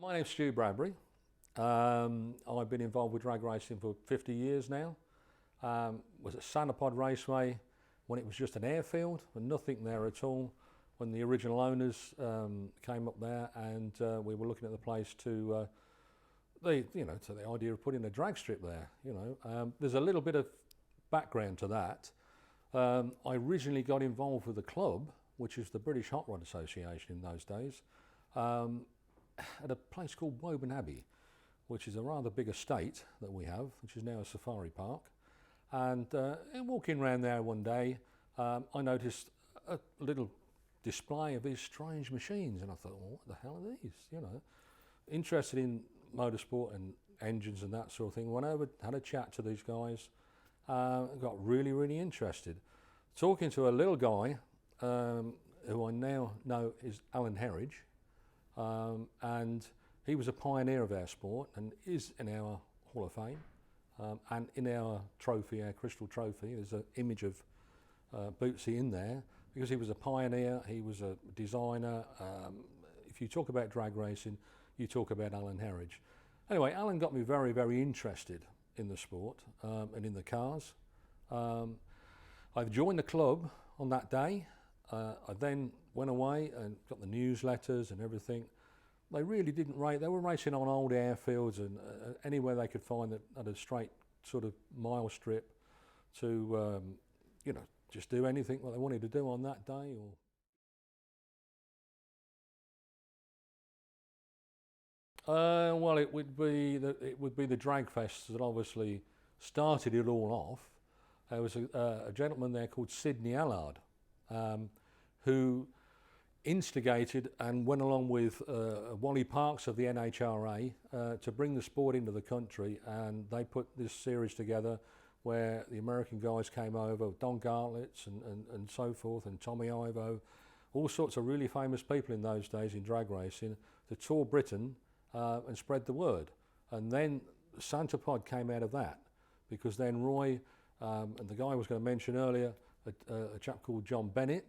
My name's Stu Bradbury. I've been involved with drag racing for 50 years now. Was at Sanderpod Raceway when it was just an airfield and nothing there at all. When the original owners came up there, and we were looking at the place to the idea of putting a drag strip there. There's a little bit of background to that. I originally got involved with the club, which is the British Hot Rod Association in those days, at a place called Woburn Abbey, which is a rather big estate that we have, which is now a safari park. And walking around there one day, I noticed a little display of these strange machines, and I thought, well, what the hell are these? Interested in motorsport and engines and that sort of thing. Went over, had a chat to these guys, got really, really interested. Talking to a little guy who I now know is Alan Herridge, and he was a pioneer of our sport and is in our Hall of Fame, and in our trophy, our crystal trophy, there's an image of Bootsy in there because he was a pioneer, he was a designer. If you talk about drag racing, you talk about Alan Herridge. Anyway, Alan got me very, very interested in the sport and in the cars. I joined the club on that day. I then went away and got the newsletters and everything. They really didn't race. They were racing on old airfields and anywhere they could find that had a straight sort of mile strip to, just do anything what they wanted to do on that day. Well, it would be the drag fests that obviously started it all off. There was a gentleman there called Sidney Allard, who instigated and went along with Wally Parks of the NHRA to bring the sport into the country, and they put this series together where the American guys came over, Don Gartlitz and so forth, and Tommy Ivo, all sorts of really famous people in those days in drag racing, to tour Britain and spread the word. And then Sanderpod came out of that, because then Roy and the guy I was going to mention earlier, a chap called John Bennett,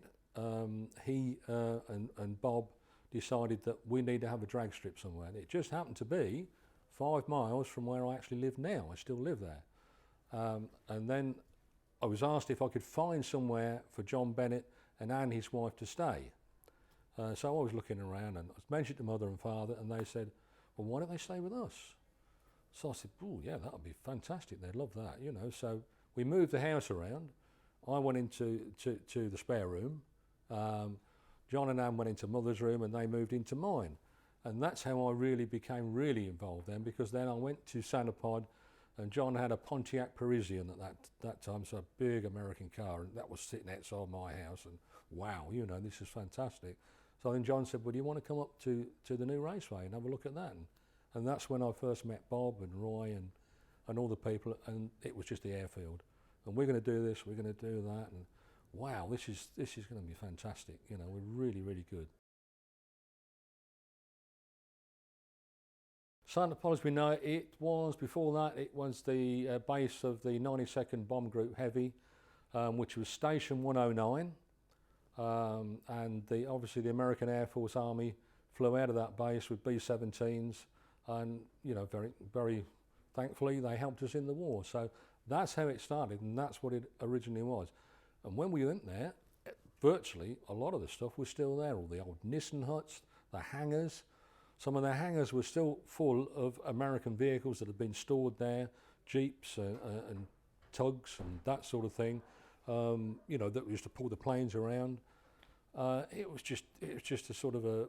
he and Bob decided that we need to have a drag strip somewhere. And it just happened to be 5 miles from where I actually live now. I still live there. And then I was asked if I could find somewhere for John Bennett and his wife to stay. So I was looking around, and I mentioned to mother and father, and they said, well, why don't they stay with us? So I said, oh yeah, that would be fantastic. They'd love that, So we moved the house around. I went into the spare room. John and Anne went into mother's room, and they moved into mine. And that's how I really became really involved then, because then I went to Sanderpod, and John had a Pontiac Parisian at that time, so a big American car, and that was sitting outside my house, and wow, this is fantastic. So then John said, well, do you want to come up to the new raceway and have a look at that? And that's when I first met Bob and Roy and all the people, and it was just the airfield. And we're going to do this, we're going to do that, and wow, this is going to be fantastic. We're really, really good. Sanderpod, as we know, before that, it was the base of the 92nd Bomb Group Heavy, which was Station 109. And obviously the American Air Force Army flew out of that base with B-17s, and very, very thankfully they helped us in the war. So that's how it started, and that's what it originally was. And when we went there, virtually a lot of the stuff was still there, all the old Nissan huts, the hangars. Some of the hangars were still full of American vehicles that had been stored there, jeeps and tugs and that sort of thing. That we used to pull the planes around. It was just a sort of a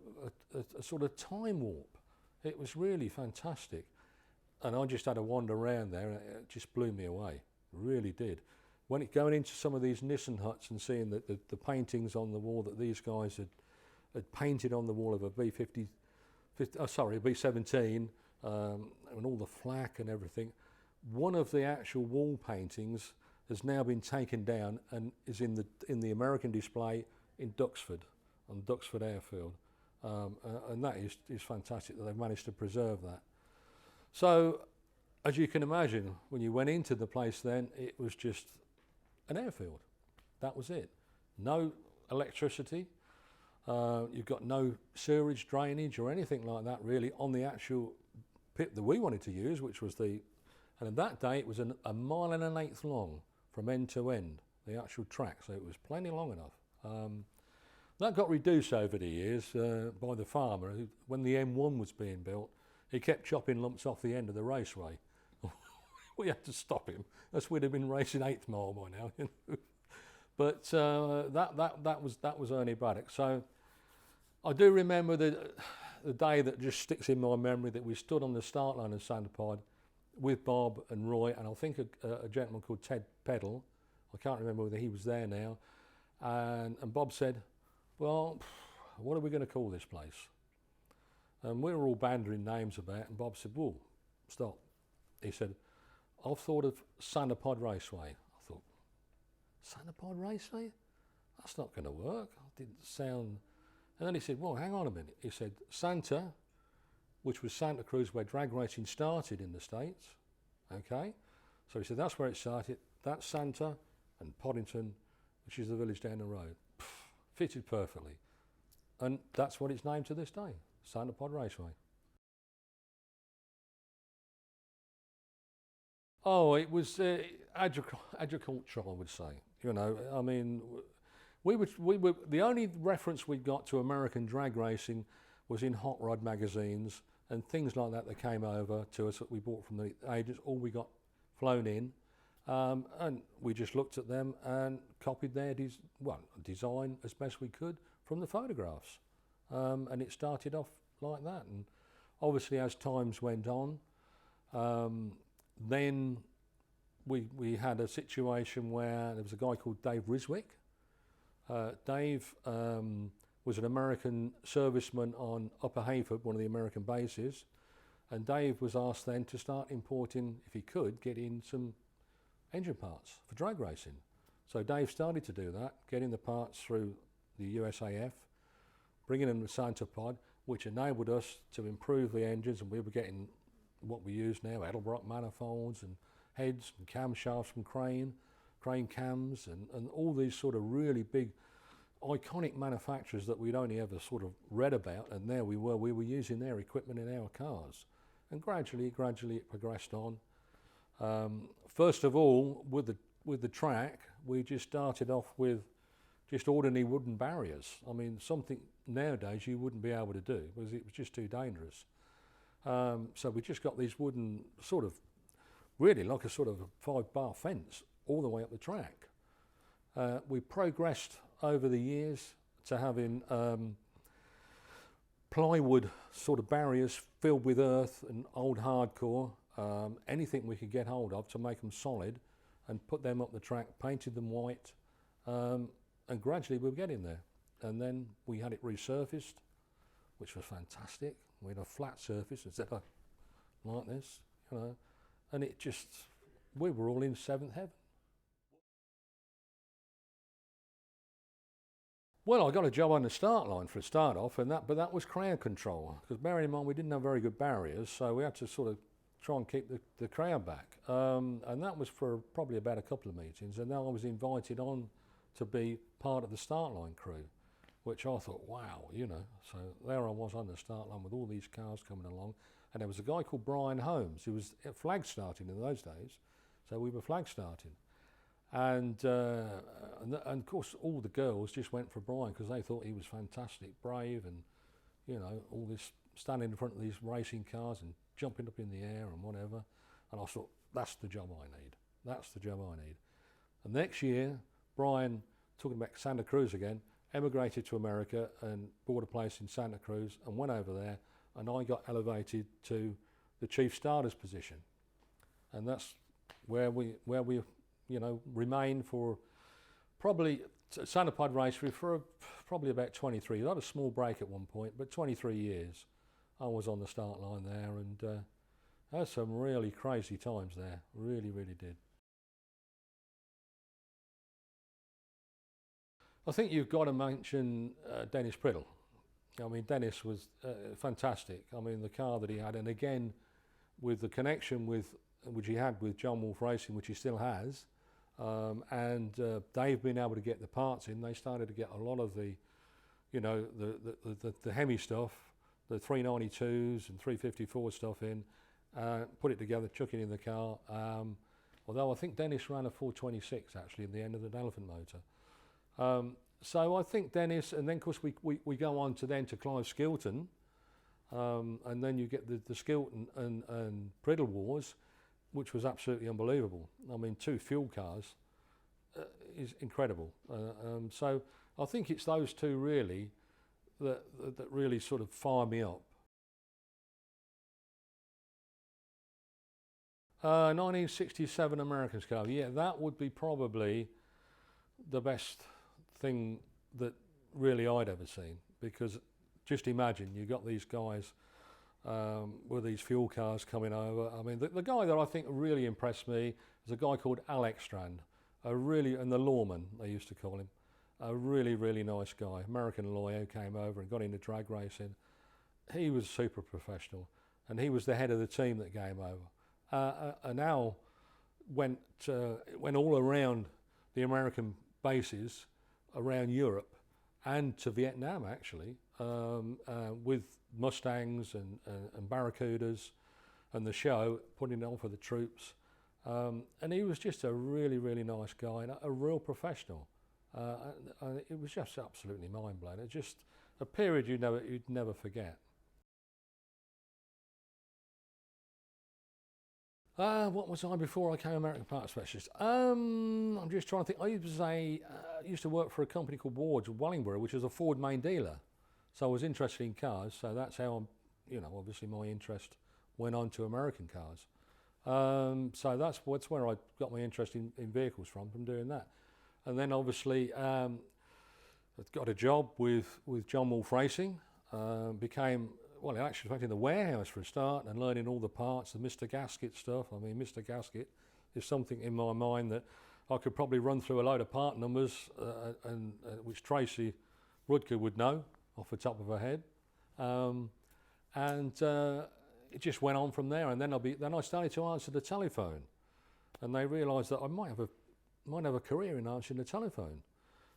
sort of time warp. It was really fantastic, and I just had a wander around there, and it just blew me away. It really did. Going into some of these Nissan huts and seeing the paintings on the wall that these guys had painted on the wall of a B-17, and all the flak and everything. One of the actual wall paintings has now been taken down and is in the American display in Duxford, on Duxford Airfield, and that is fantastic that they've managed to preserve that. So, as you can imagine, when you went into the place then, it was just an airfield. That was it. No electricity, You've got no sewerage, drainage or anything like that really on the actual pit that we wanted to use, which was and on that day it was a mile and an eighth long from end to end, the actual track, so it was plenty long enough. That got reduced over the years by the farmer, who, when the M1 was being built, he kept chopping lumps off the end of the raceway. We had to stop him, else we'd have been racing 8th mile by now. You know? But that was Ernie Braddock. So I do remember the day that just sticks in my memory, that we stood on the start line of Santa Pod with Bob and Roy, and I think a gentleman called Ted Peddle. I can't remember whether he was there now. And Bob said, well, what are we going to call this place? And we were all bandering names about, and Bob said, whoa, stop. He said, I've thought of Santa Pod Raceway. I thought, Santa Pod Raceway? That's not going to work. It didn't sound... And then he said, well, hang on a minute. He said, Santa, which was Santa Cruz, where drag racing started in the States, okay? So he said, that's where it started. That's Santa, and Poddington, which is the village down the road. Fitted perfectly. And that's what it's named to this day, Santa Pod Raceway. Oh, it was agricultural, I would say. You know, I mean, we were the only reference we got to American drag racing was in hot rod magazines and things like that came over to us that we bought from the agents, or we got flown in, and we just looked at them and copied their design as best we could from the photographs, and it started off like that. And obviously, as times went on, then we had a situation where there was a guy called Dave Riswick. Dave was an American serviceman on Upper Hayford, one of the American bases, and Dave was asked then to start importing, if he could, get in some engine parts for drag racing. So Dave started to do that, getting the parts through the USAF, bringing them to Santa Pod, which enabled us to improve the engines, and we were getting what we use now, Edelbrock manifolds and heads and camshafts from crane cams, and all these sort of really big iconic manufacturers that we'd only ever sort of read about, and there we were using their equipment in our cars. And gradually it progressed on. First of all, with the track, we just started off with just ordinary wooden barriers. I mean, something nowadays you wouldn't be able to do because it was just too dangerous. So we just got these wooden, sort of, really like a sort of a 5-bar fence all the way up the track. We progressed over the years to having plywood sort of barriers filled with earth and old hardcore, anything we could get hold of to make them solid, and put them up the track, painted them white, and gradually we were getting there. And then we had it resurfaced, which was fantastic. We had a flat surface instead of like this, you know, and it just, we were all in seventh heaven. Well, I got a job on the start line for a start off, but that was crowd control, because bearing in mind we didn't have very good barriers, so we had to sort of try and keep the crowd back. And that was for probably about a couple of meetings, and then I was invited on to be part of the start line crew, which I thought, wow, you know. So there I was on the start line with all these cars coming along, and there was a guy called Brian Holmes who was flag starting in those days, so we were flag starting. And of course all the girls just went for Brian because they thought he was fantastic, brave, and you know, all this standing in front of these racing cars and jumping up in the air and whatever. And I thought, that's the job I need. That's the job I need. And next year, Brian, talking about Santa Cruz again, emigrated to America and bought a place in Santa Cruz and went over there, and I got elevated to the chief starters position. And that's where we you know, remained for probably Santa Pod Raceway for probably about 23 years. I had a small break at one point, but 23 years I was on the start line there, and I had some really crazy times there, really did. I think you've got to mention Dennis Priddle. I mean, Dennis was fantastic. I mean, the car that he had, and again, with the connection which he had with John Wolf Racing, which he still has, and they've been able to get the parts in. They started to get a lot of the, you know, the Hemi stuff, the 392s and 354 stuff in, put it together, chuck it in the car. Although I think Dennis ran a 426 actually in the end of the elephant motor. So I think Dennis, and then of course we go on to Clive Skilton, and then you get the Skilton and Priddle Wars, which was absolutely unbelievable. I mean, 2 fuel cars is incredible. So I think it's those 2 really that really sort of fire me up. 1967 Americans car, yeah, that would be probably the best thing that really I'd ever seen, because just imagine you got these guys with these fuel cars coming over. I mean, the guy that I think really impressed me is a guy called Alex Strand, and the lawman they used to call him, a really nice guy, American lawyer who came over and got into drag racing. He was super professional, and he was the head of the team that came over. And Al went all around the American bases around Europe and to Vietnam actually, with Mustangs and Barracudas and the show, putting it on for the troops. And he was just a really nice guy and a real professional. And it was just absolutely mind-blowing. It's just a period you'd never forget. What was I before I became American Parts Specialist? I'm just trying to think. I used to work for a company called Ward's Wellingborough, which is a Ford main dealer. So I was interested in cars. So that's how obviously my interest went on to American cars. So that's where I got my interest in vehicles from doing that. And then obviously I got a job with John Wolfe Racing. Became, well, actually went in the warehouse for a start and learning all the parts, the Mr. Gasket stuff. I mean, Mr. Gasket is something in my mind that I could probably run through a load of part numbers, which Tracy Rudker would know off the top of her head. It just went on from there. And then I started to answer the telephone, and they realised that I might have a career in answering the telephone.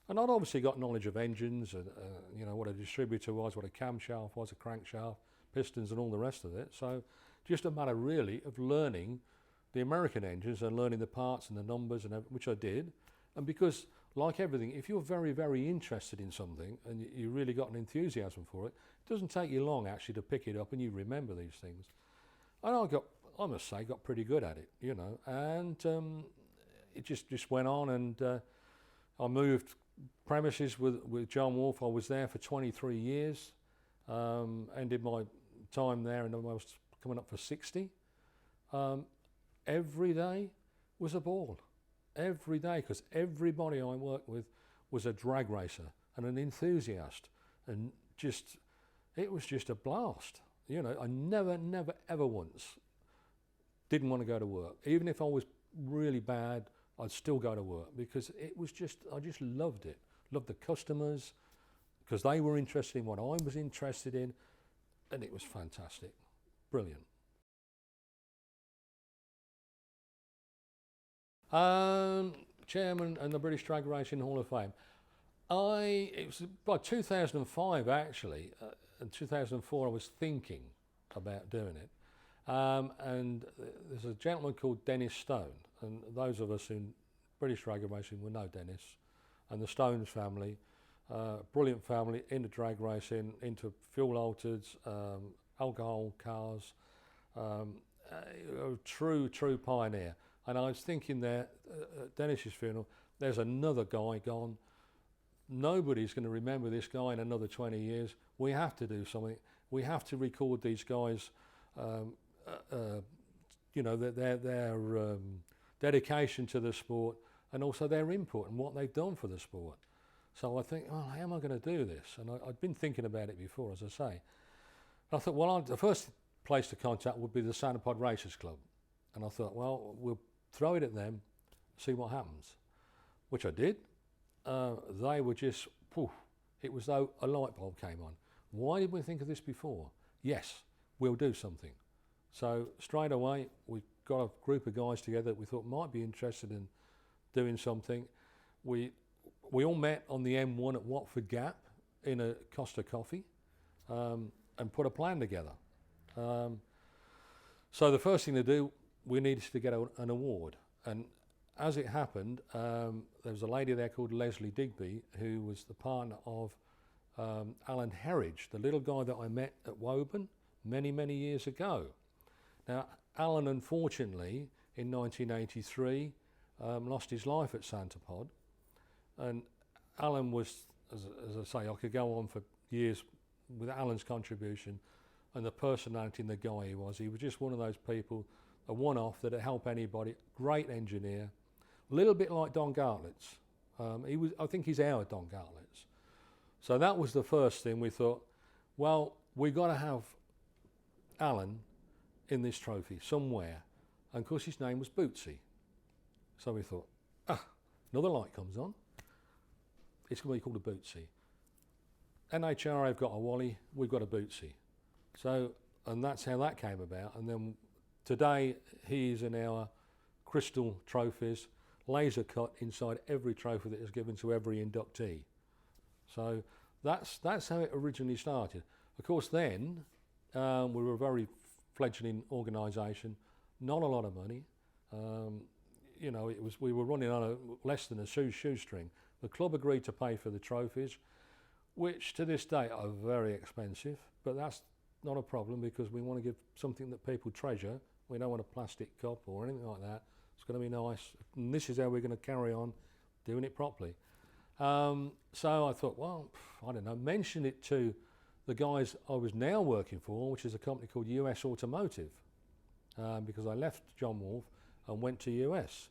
And I'd obviously got knowledge of engines and what a distributor was, what a camshaft was, a crankshaft, pistons and all the rest of it. So just a matter really of learning the American engines and learning the parts and the numbers, and which I did. And because, like everything, if you're very interested in something and you really got an enthusiasm for it, it doesn't take you long actually to pick it up and you remember these things. And I must say, got pretty good at it, and it just went on, and I moved premises with John Wolfe. I was there for 23 years, ended my time there, and I was coming up for 60. Every day was a ball, every day, because everybody I worked with was a drag racer and an enthusiast, and it was just a blast. I never ever once didn't want to go to work. Even if I was really bad, I'd still go to work, because I just loved it. Loved the customers, because they were interested in what I was interested in, and it was fantastic. Brilliant. Chairman and the British Drag Racing Hall of Fame. It was by 2005 actually. In 2004 I was thinking about doing it. And there's a gentleman called Dennis Stone, and those of us in British drag racing will know Dennis and the Stones family. Brilliant family, into drag racing, into fuel altered, alcohol cars, a true pioneer. And I was thinking there at Dennis's funeral, there's another guy gone. Nobody's going to remember this guy in another 20 years. We have to do something. We have to record these guys, their dedication to the sport, and also their input and what they've done for the sport. So I think, how am I going to do this? And I'd been thinking about it before, as I say. I thought, well, the first place to contact would be the Santa Pod Racers Club. And I thought, well, we'll throw it at them, see what happens. Which I did. They were just, it was though a light bulb came on. Why did we think of this before? Yes, we'll do something. So straight away, we got a group of guys together that we thought might be interested in doing something. We all met on the M1 at Watford Gap in a Costa coffee and put a plan together. So the first thing to do, we needed to get an award. And as it happened, there was a lady there called Leslie Digby, who was the partner of Alan Herridge, the little guy that I met at Woburn many, many years ago. Now, Alan, unfortunately, in 1983, lost his life at Santa Pod. And Alan was, as I say, I could go on for years with Alan's contribution and the personality and the guy he was. He was just one of those people, a one-off that'd help anybody, great engineer, a little bit like Don Gartlett's. I think he's our Don Gartlett's. So that was the first thing we thought, well, we've got to have Alan in this trophy somewhere. And of course his name was Bootsy. So we thought, another light comes on. It's going to be called a Bootsy. NHRA have got a Wally, we've got a Bootsy. So, and that's how that came about. And then today he's in our crystal trophies, laser cut inside every trophy that is given to every inductee. So that's how it originally started. Of course then, we were a very fledgling organisation, not a lot of money. You know, we were running on less than a shoestring. The club agreed to pay for the trophies, which to this day are very expensive, but that's not a problem because we want to give something that people treasure. We don't want a plastic cup or anything like that. It's going to be nice, and this is how we're going to carry on doing it properly. So I thought, well, I don't know, mention it to the guys I was now working for, which is a company called US Automotive, because I left John Wolfe and went to US.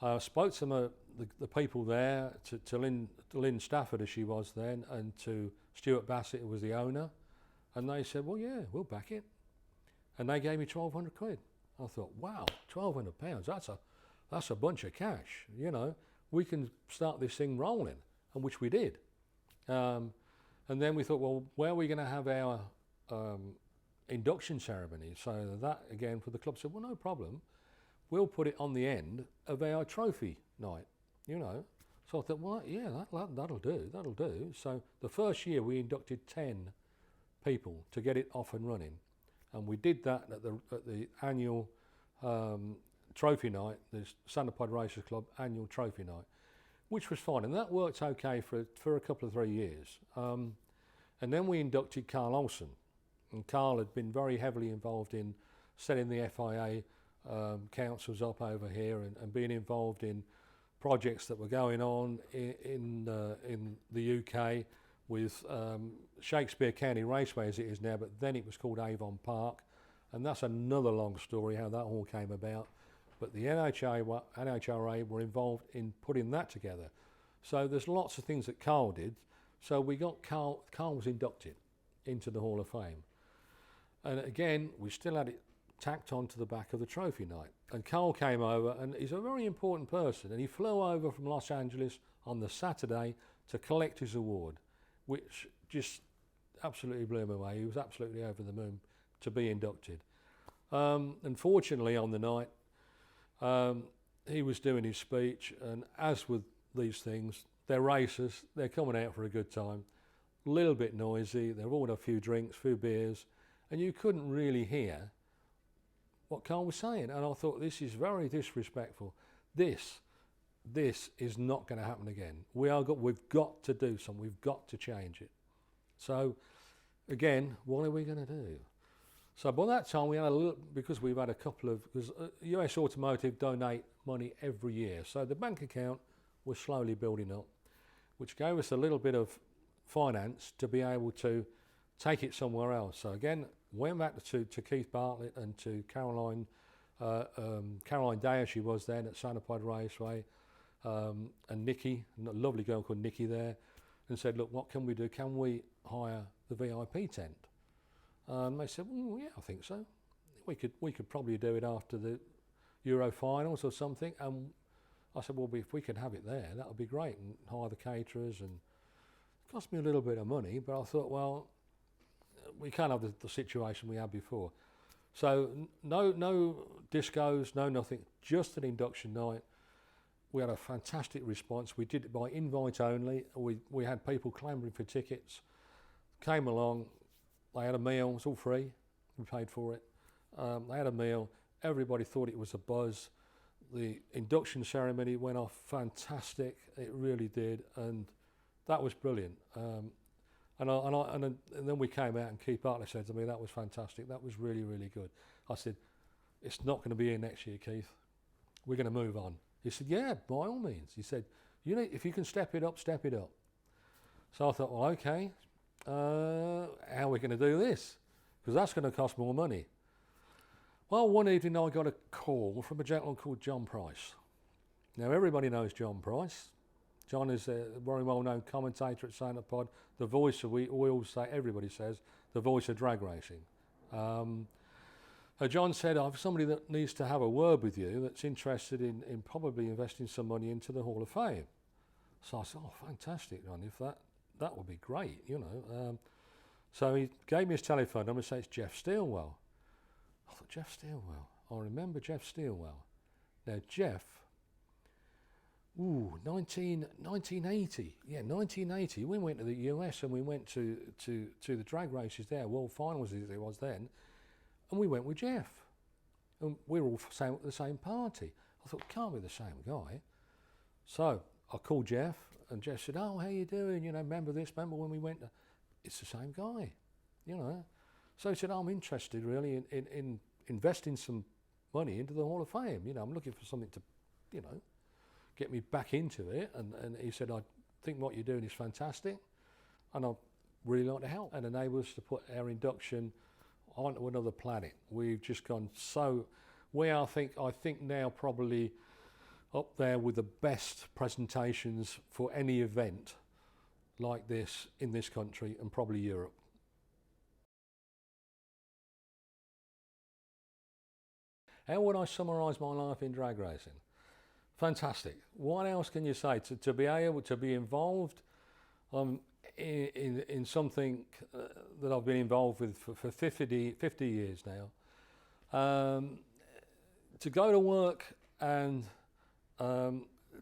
I spoke to the people there, to Lynn Stafford as she was then, and to Stuart Bassett, who was the owner, and they said, well, yeah, we'll back it. And they gave me 1,200 quid. I thought, wow, £1,200, that's a bunch of cash, you know. We can start this thing rolling, and which we did. And then we thought, well, where are we going to have our induction ceremony? So that, again, for the club said, well, no problem. We'll put it on the end of our trophy night, you know. So I thought, well, yeah, that'll do. So the first year we inducted 10 people to get it off and running. And we did that at the annual trophy night, the Santa Pod Racers Club annual trophy night, which was fine. And that worked okay for a couple of 3 years. And then we inducted Carl Olsen. And Carl had been very heavily involved in setting the FIA councils up over here and being involved in projects that were going on in the UK with Shakespeare County Raceway as it is now, but then it was called Avon Park, and that's another long story how that all came about. But the NHRA were involved in putting that together. So there's lots of things that Carl did. So we got Carl was inducted into the Hall of Fame. And again, we still had it tacked onto the back of the trophy night. And Carl came over, and he's a very important person, and he flew over from Los Angeles on the Saturday to collect his award, which just absolutely blew him away. He was absolutely over the moon to be inducted. Unfortunately, on the night, he was doing his speech, and as with these things, they're racers, they're coming out for a good time, a little bit noisy, they've all had a few drinks, few beers, and you couldn't really hear what Carl was saying. And I thought, this is very disrespectful. This is not going to happen again. We've got to do something. We've got to change it. So, again, what are we going to do? So by that time we had because we've had a couple of, because US Automotive donate money every year. So the bank account was slowly building up, which gave us a little bit of finance to be able to take it somewhere else. So again, went back to Keith Bartlett and to Caroline Day, as she was then at Santa Pod Raceway, and Nikki, a lovely girl called Nikki there, and said, look, what can we do? Can we hire the VIP tent? They said, well, yeah, I think so. We could probably do it after the Euro finals or something. And I said, well, if we could have it there, that would be great, and hire the caterers. And it cost me a little bit of money, but I thought, well, we can't have the situation we had before. So no discos, no nothing, just an induction night. we had a fantastic response. We did it by invite only. We had people clamouring for tickets, came along, they had a meal, it was all free, we paid for it. They had a meal, everybody thought it was a buzz. The induction ceremony went off fantastic, it really did, and that was brilliant. And then we came out and Keith Bartley said to me, that was fantastic, that was really, really good. I said, it's not going to be here next year, Keith. We're going to move on. He said, yeah, by all means. He said, if you can step it up, step it up. So I thought, well, okay, how are we going to do this? Because that's going to cost more money. Well, one evening I got a call from a gentleman called John Price. Now, everybody knows John Price. John is a very well-known commentator at Santa Pod, the voice of, we all say, everybody says, the voice of drag racing. John said, I have somebody that needs to have a word with you that's interested in probably investing some money into the Hall of Fame. So I said, oh, fantastic, John, if that would be great, you know. So he gave me his telephone number and said, it's Jeff Steelwell. I thought, Jeff Steelwell? I remember Jeff Steelwell. Now, Jeff, 1980. Yeah, 1980. We went to the US and we went to the drag races there, world finals as it was then, and we went with Jeff. And we were all at the same party. I thought, can't be the same guy. So I called Jeff, and Jeff said, oh, how you doing? You know, remember this? Remember when we went to... It's the same guy, you know. So he said, I'm interested really in investing some money into the Hall of Fame. You know, I'm looking for something to, you know, get me back into it. And he said, I think what you're doing is fantastic, and I'd really like to help and enable us to put our induction onto another planet. We've just gone so... We are, I think now probably up there with the best presentations for any event like this in this country and probably Europe. How would I summarise my life in drag racing? Fantastic. What else can you say? To be able to be involved in something that I've been involved with for 50 years now. To go to work and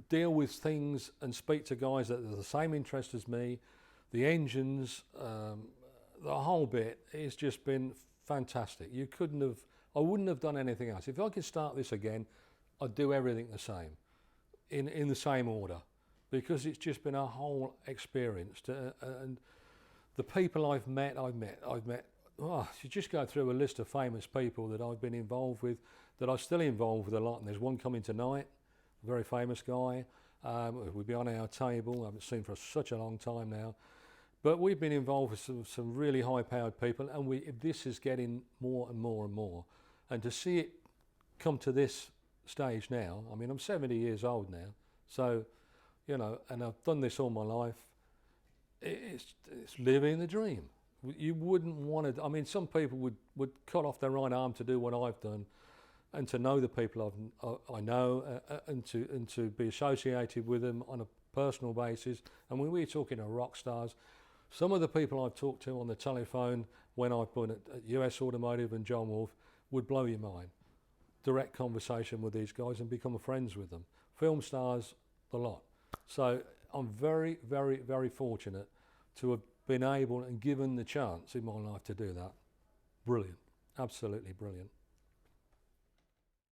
deal with things and speak to guys that are the same interest as me, the engines, the whole bit, it's just been fantastic. I wouldn't have done anything else. If I could start this again, I'd do everything the same, in the same order, because it's just been a whole experience. And the people I've met, oh, you just go through a list of famous people that I've been involved with, that I'm still involved with a lot, and there's one coming tonight, a very famous guy, will be on our table. I haven't seen for such a long time now. But we've been involved with some really high-powered people, and this is getting more and more and more. And to see it come to this stage now, I mean, I'm 70 years old now, so, you know, and I've done this all my life. It's living the dream. You wouldn't want to, I mean, some people would cut off their right arm to do what I've done, and to know the people I know, and to be associated with them on a personal basis. And when we're talking to rock stars, some of the people I've talked to on the telephone when I've been at US Automotive and John Wolfe would blow your mind. Direct conversation with these guys and become friends with them. Film stars, the lot. So I'm very, very, very fortunate to have been able and given the chance in my life to do that. Brilliant, absolutely brilliant.